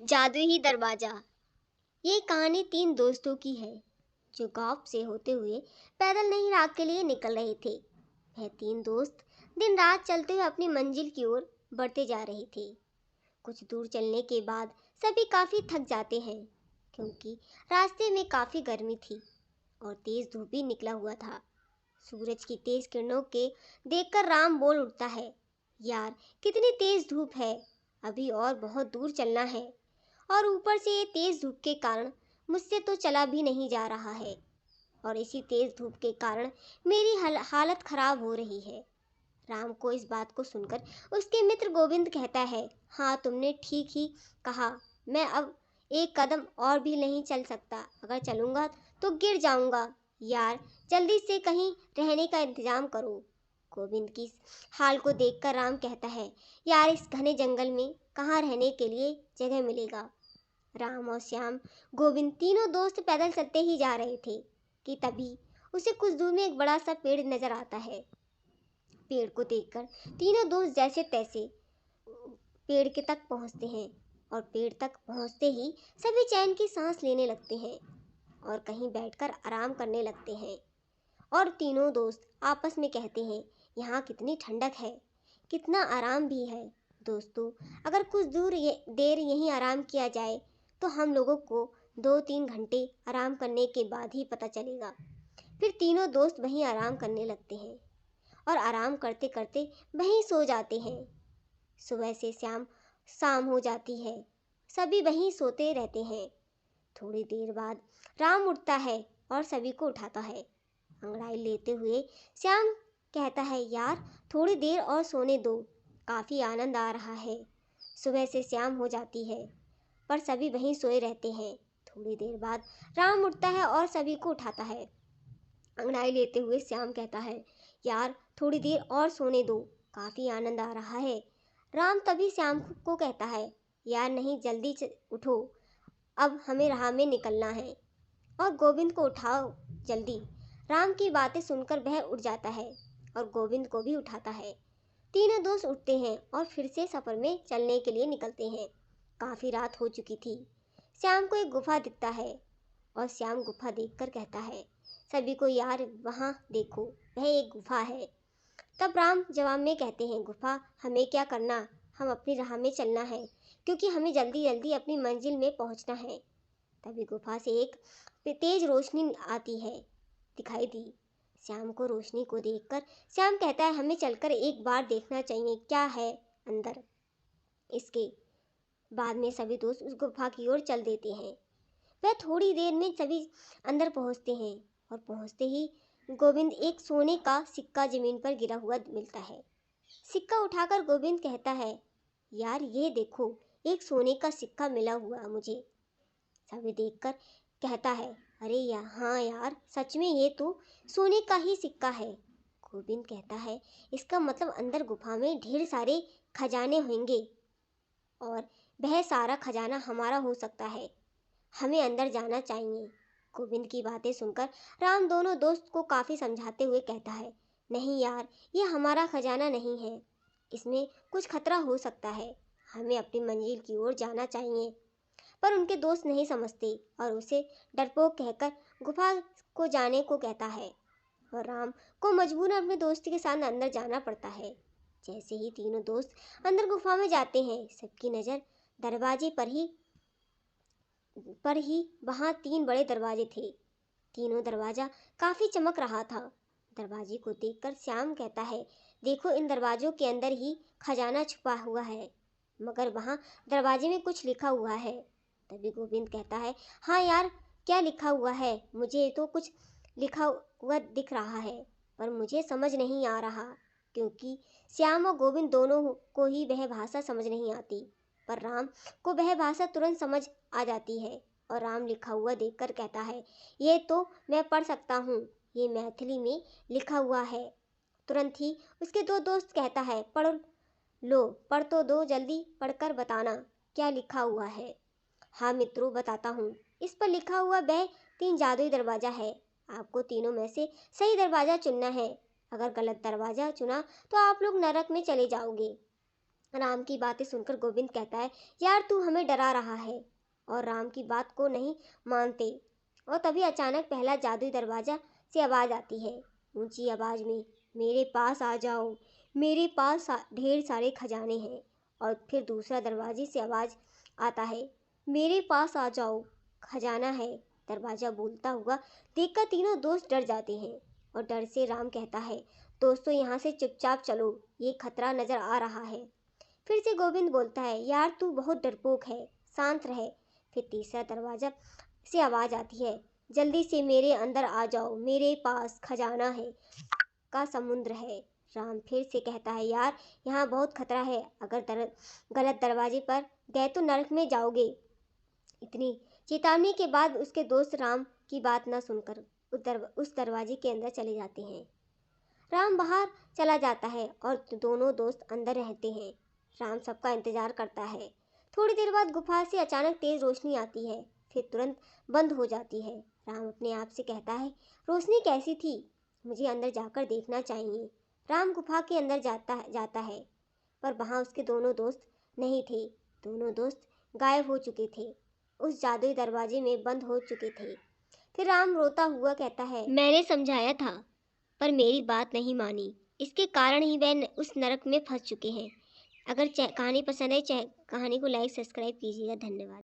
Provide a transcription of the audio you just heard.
जादुई दरवाजा। ये कहानी तीन दोस्तों की है जो गांव से होते हुए पैदल नई राह के लिए निकल रहे थे। वह तीन दोस्त दिन रात चलते हुए अपनी मंजिल की ओर बढ़ते जा रहे थे। कुछ दूर चलने के बाद सभी काफी थक जाते हैं क्योंकि रास्ते में काफी गर्मी थी और तेज धूप भी निकला हुआ था। सूरज की तेज किरणों के देखकर राम बोल उठता है, यार कितनी तेज धूप है, अभी और बहुत दूर चलना है और ऊपर से ये तेज धूप के कारण मुझसे तो चला भी नहीं जा रहा है और इसी तेज धूप के कारण मेरी हालत खराब हो रही है। राम को इस बात को सुनकर उसके मित्र गोविंद कहता है, हाँ तुमने ठीक ही कहा, मैं अब एक कदम और भी नहीं चल सकता, अगर चलूंगा तो गिर जाऊंगा। यार जल्दी से कहीं रहने का इंतजाम करो। गोविंद की हाल को देखकर राम कहता है, यार इस घने जंगल में कहाँ रहने के लिए जगह मिलेगा। राम और श्याम गोविंद तीनों दोस्त पैदल चलते ही जा रहे थे कि तभी उसे कुछ दूर में एक बड़ा सा पेड़ नजर आता है। पेड़ को देखकर तीनों दोस्त जैसे तैसे पेड़ के तक पहुंचते हैं और पेड़ तक पहुंचते ही सभी चैन की सांस लेने लगते हैं और कहीं बैठकर आराम करने लगते हैं। और तीनों दोस्त आपस में कहते हैं, यहाँ कितनी ठंडक है, कितना आराम भी है। दोस्तों, अगर कुछ देर यहीं आराम किया जाए तो हम लोगों को 2-3 घंटे आराम करने के बाद ही पता चलेगा। फिर तीनों दोस्त वहीं आराम करने लगते हैं और आराम करते करते वहीं सो जाते हैं। सुबह से शाम हो जाती है, सभी वहीं सोते रहते हैं। थोड़ी देर बाद राम उठता है और सभी को उठाता है। अंगड़ाई लेते हुए श्याम कहता है, यार थोड़ी देर और सोने दो, काफी आनंद आ रहा है। सुबह से शाम हो जाती है पर सभी वहीं सोए रहते हैं। थोड़ी देर बाद राम उठता है और सभी को उठाता है। अंगड़ाई लेते हुए श्याम कहता है, यार थोड़ी देर और सोने दो, काफी आनंद आ रहा है। राम तभी श्याम को कहता है, यार नहीं, जल्दी उठो, अब हमें राह में निकलना है और गोविंद को उठाओ जल्दी। राम की बातें सुनकर वह उठ जाता है और गोविंद को भी उठाता है। तीनों दोस्त उठते हैं और फिर से सफर में चलने के लिए निकलते हैं। काफी रात हो चुकी थी। श्याम को एक गुफा दिखता है और श्याम गुफा देखकर कहता है सभी को, यार वहाँ देखो, वह एक गुफा है। तब राम जवाब में कहते हैं, गुफा हमें क्या करना, हम अपनी राह में चलना है क्योंकि हमें जल्दी जल्दी अपनी मंजिल में पहुंचना है। तभी गुफा से एक तेज रोशनी आती है, दिखाई दी। श्याम को रोशनी को देखकर श्याम कहता है, हमें चलकर एक बार देखना चाहिए क्या है अंदर। इसके बाद में सभी दोस्त उस गुफा की ओर चल देते हैं। वह थोड़ी देर में सभी अंदर पहुंचते हैं और पहुंचते ही गोविंद एक सोने का सिक्का जमीन पर गिरा हुआ मिलता है। सिक्का उठाकर गोविंद कहता है, यार ये देखो, एक सोने का सिक्का मिला हुआ मुझे। सभी देखकर कहता है, अरे हाँ यार, सच में ये तो सोने का ही सिक्का है। गोविंद कहता है, इसका मतलब अंदर गुफा में ढेर सारे खजाने होंगे और वह सारा खजाना हमारा हो सकता है, हमें अंदर जाना चाहिए। गोविंद की बातें सुनकर राम दोनों दोस्त को काफी समझाते हुए कहता है, नहीं यार, ये हमारा खजाना नहीं है, इसमें कुछ खतरा हो सकता है, हमें अपनी मंजिल की ओर जाना चाहिए। पर उनके दोस्त नहीं समझते और उसे डरपोक कहकर गुफा को जाने को कहता है और राम को मजबूरन अपने दोस्त के साथ अंदर जाना पड़ता है। जैसे ही तीनों दोस्त अंदर गुफा में जाते हैं, सबकी नज़र दरवाजे पर ही वहाँ 3 बड़े दरवाजे थे। तीनों दरवाजा काफी चमक रहा था। दरवाजे को देखकर श्याम कहता है, देखो इन दरवाजों के अंदर ही खजाना छुपा हुआ है, मगर वहाँ दरवाजे में कुछ लिखा हुआ है। तभी गोविंद कहता है, हाँ यार, क्या लिखा हुआ है, मुझे तो कुछ लिखा हुआ दिख रहा है पर मुझे समझ नहीं आ रहा, क्योंकि श्याम और गोविंद दोनों को ही वह भाषा समझ नहीं आती, पर राम को वह भाषा तुरंत समझ आ जाती है और राम लिखा हुआ देखकर कहता है, ये तो मैं पढ़ सकता हूँ, ये मैथिली में लिखा हुआ है। तुरंत ही उसके दो दोस्त कहता है, पढ़ लो, पढ़ तो दो, जल्दी पढ़कर बताना क्या लिखा हुआ है। हाँ मित्रों, बताता हूँ, इस पर लिखा हुआ वह 3 जादुई दरवाजा है, आपको तीनों में से सही दरवाजा चुनना है, अगर गलत दरवाजा चुना तो आप लोग नरक में चले जाओगे। राम की बातें सुनकर गोविंद कहता है, यार तू हमें डरा रहा है। और राम की बात को नहीं मानते। और तभी अचानक पहला जादुई दरवाजा से आवाज आती है, ऊंची आवाज में, मेरे पास आ जाओ, मेरे पास ढेर सारे खजाने हैं। और फिर दूसरा दरवाजे से आवाज आता है, मेरे पास आ जाओ, खजाना है। दरवाजा बोलता हुआ देखकर तीनों दोस्त डर जाते हैं। और डर से राम कहता है, दोस्तों यहाँ से चुपचाप चलो, ये खतरा नजर आ रहा है। फिर से गोविंद बोलता है, यार तू बहुत डरपोक है, शांत रहे। फिर तीसरा दरवाजा से आवाज आती है, जल्दी से मेरे अंदर आ जाओ, मेरे पास खजाना है का समुद्र है। राम फिर से कहता है, यार यहाँ बहुत खतरा है, अगर गलत दरवाजे पर गए तो नरक में जाओगे। इतनी चेतावनी के बाद उसके दोस्त राम की बात न सुनकर उस दरवाजे के अंदर चले जाते हैं। राम बाहर चला जाता है और दोनों दोस्त अंदर रहते हैं। राम सबका इंतजार करता है। थोड़ी देर बाद गुफा से अचानक तेज रोशनी आती है, फिर तुरंत बंद हो जाती है। राम अपने आप से कहता है, रोशनी कैसी थी, मुझे अंदर जाकर देखना चाहिए। राम गुफा के अंदर जाता है, पर वहाँ उसके दोनों दोस्त नहीं थे। दोनों दोस्त गायब हो चुके थे, उस जादुई दरवाजे में बंद हो चुके थे। फिर राम रोता हुआ कहता है, मैंने समझाया था पर मेरी बात नहीं मानी, इसके कारण ही वह उस नरक में फंस चुके हैं। अगर कहानी पसंद आई, कहानी को लाइक सब्सक्राइब कीजिएगा। धन्यवाद।